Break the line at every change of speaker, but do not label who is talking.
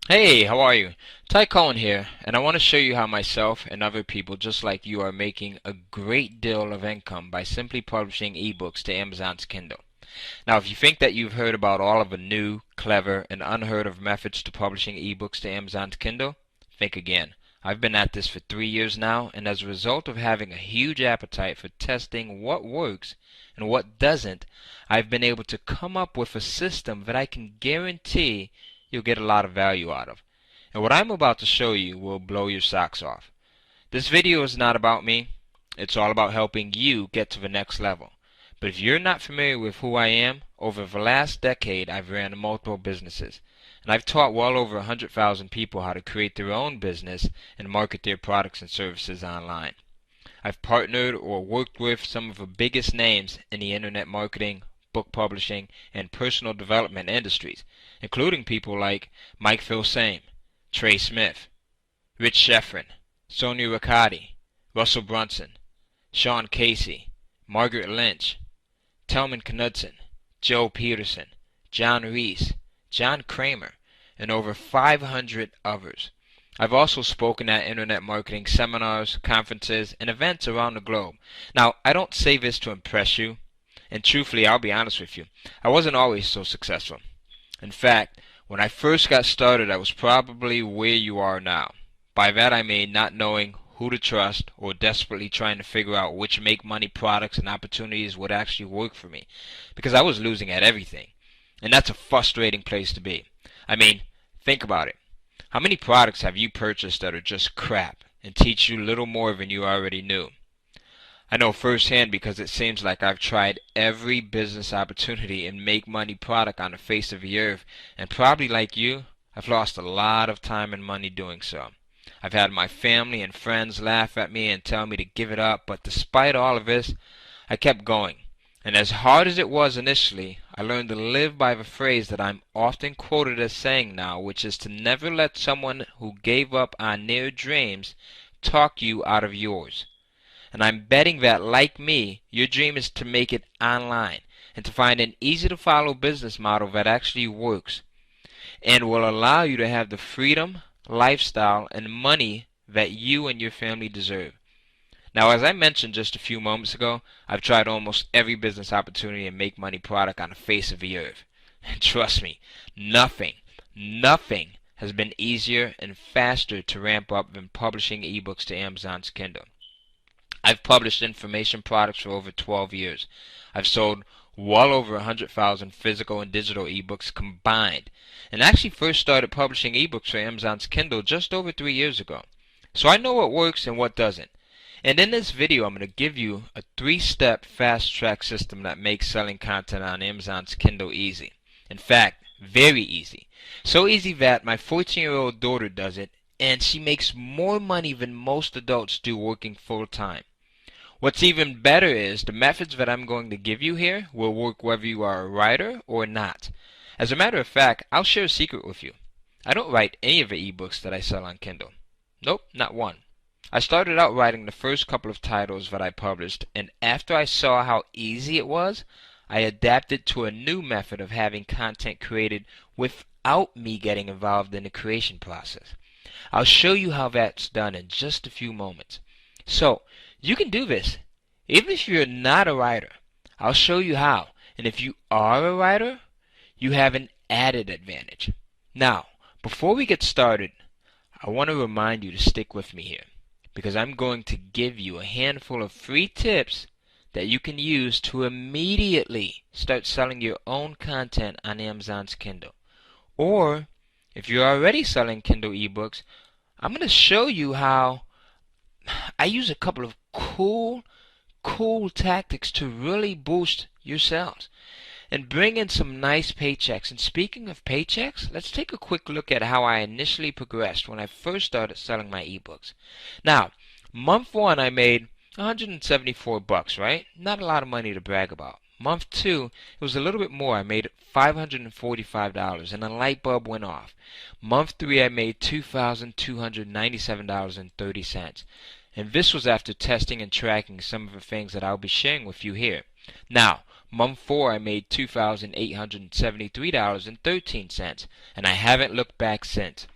Hey, how are you? Ty Cohen here, and I want to show you how myself and other people just like you are making a great deal of income by simply publishing ebooks to Amazon's Kindle. Now, if you think that you've heard about all of the new, clever, and unheard of methods to publishing ebooks to Amazon's Kindle, think again. I've been at this for 3 years now, and as a result of having a huge appetite for testing what works and what doesn't, I've been able to come up with a system that I can guarantee you'll get a lot of value out of. And what I'm about to show you will blow your socks off. This video is not about me. It's all about helping you get to the next level. But if you're not familiar with who I am, over the last decade I've ran multiple businesses. And I've taught well over 100,000 people how to create their own business and market their products and services online. I've partnered or worked with some of the biggest names in the internet marketing, book publishing, and personal development industries, including people like Mike Filsaime, Trey Smith, Rich Schefren, Sonia Riccati, Russell Brunson, Sean Casey, Margaret Lynch, Telman Knudsen, Joe Peterson, John Reese, John Kramer, and over 500 others. I've also spoken at internet marketing seminars, conferences, and events around the globe. Now, I don't say this to impress you, and truthfully, I'll be honest with you, I wasn't always so successful. In fact, when I first got started, I was probably where you are now. By that I mean not knowing who to trust or desperately trying to figure out which make money products and opportunities would actually work for me, because I was losing at everything. And that's a frustrating place to be. I mean, think about it. How many products have you purchased that are just crap and teach you little more than you already knew? I know firsthand because it seems like I've tried every business opportunity and make money product on the face of the earth, and probably like you, I've lost a lot of time and money doing so. I've had my family and friends laugh at me and tell me to give it up, but despite all of this, I kept going. And as hard as it was initially, I learned to live by the phrase that I'm often quoted as saying now, which is to never let someone who gave up on their dreams talk you out of yours. And I'm betting that, like me, your dream is to make it online and to find an easy to follow business model that actually works and will allow you to have the freedom, lifestyle, and money that you and your family deserve. Now, as I mentioned just a few moments ago, I've tried almost every business opportunity and make money product on the face of the earth. And trust me, nothing has been easier and faster to ramp up than publishing ebooks to Amazon's Kindle. I've published information products for over 12 years. I've sold well over 100,000 physical and digital ebooks combined, and actually first started publishing ebooks for Amazon's Kindle just over 3 years ago. So I know what works and what doesn't. And in this video, I'm going to give you a 3-step fast-track system that makes selling content on Amazon's Kindle easy. In fact, very easy. So easy that my 14-year-old daughter does it, and she makes more money than most adults do working full-time. What's even better is the methods that I'm going to give you here will work whether you are a writer or not. As a matter of fact, I'll share a secret with you. I don't write any of the ebooks that I sell on Kindle. Nope, not one. I started out writing the first couple of titles that I published, and after I saw how easy it was, I adapted to a new method of having content created without me getting involved in the creation process. I'll show you how that's done in just a few moments. So, you can do this, even if you're not a writer. I'll show you how. And if you are a writer, you have an added advantage. Now, before we get started, I want to remind you to stick with me here, because I'm going to give you a handful of free tips that you can use to immediately start selling your own content on Amazon's Kindle. Or, if you're already selling Kindle ebooks, I'm going to show you how I use a couple of cool tactics to really boost your sales and bring in some nice paychecks. And speaking of paychecks, let's take a quick look at how I initially progressed when I first started selling my ebooks. Now, month 1 I made $174, right? Not a lot of money to brag about. Month 2, it was a little bit more. I made $545 and a light bulb went off. Month 3, I made $2,297.30. And this was after testing and tracking some of the things that I'll be sharing with you here. Now, month 4 I made $2,873.13, and I haven't looked back since.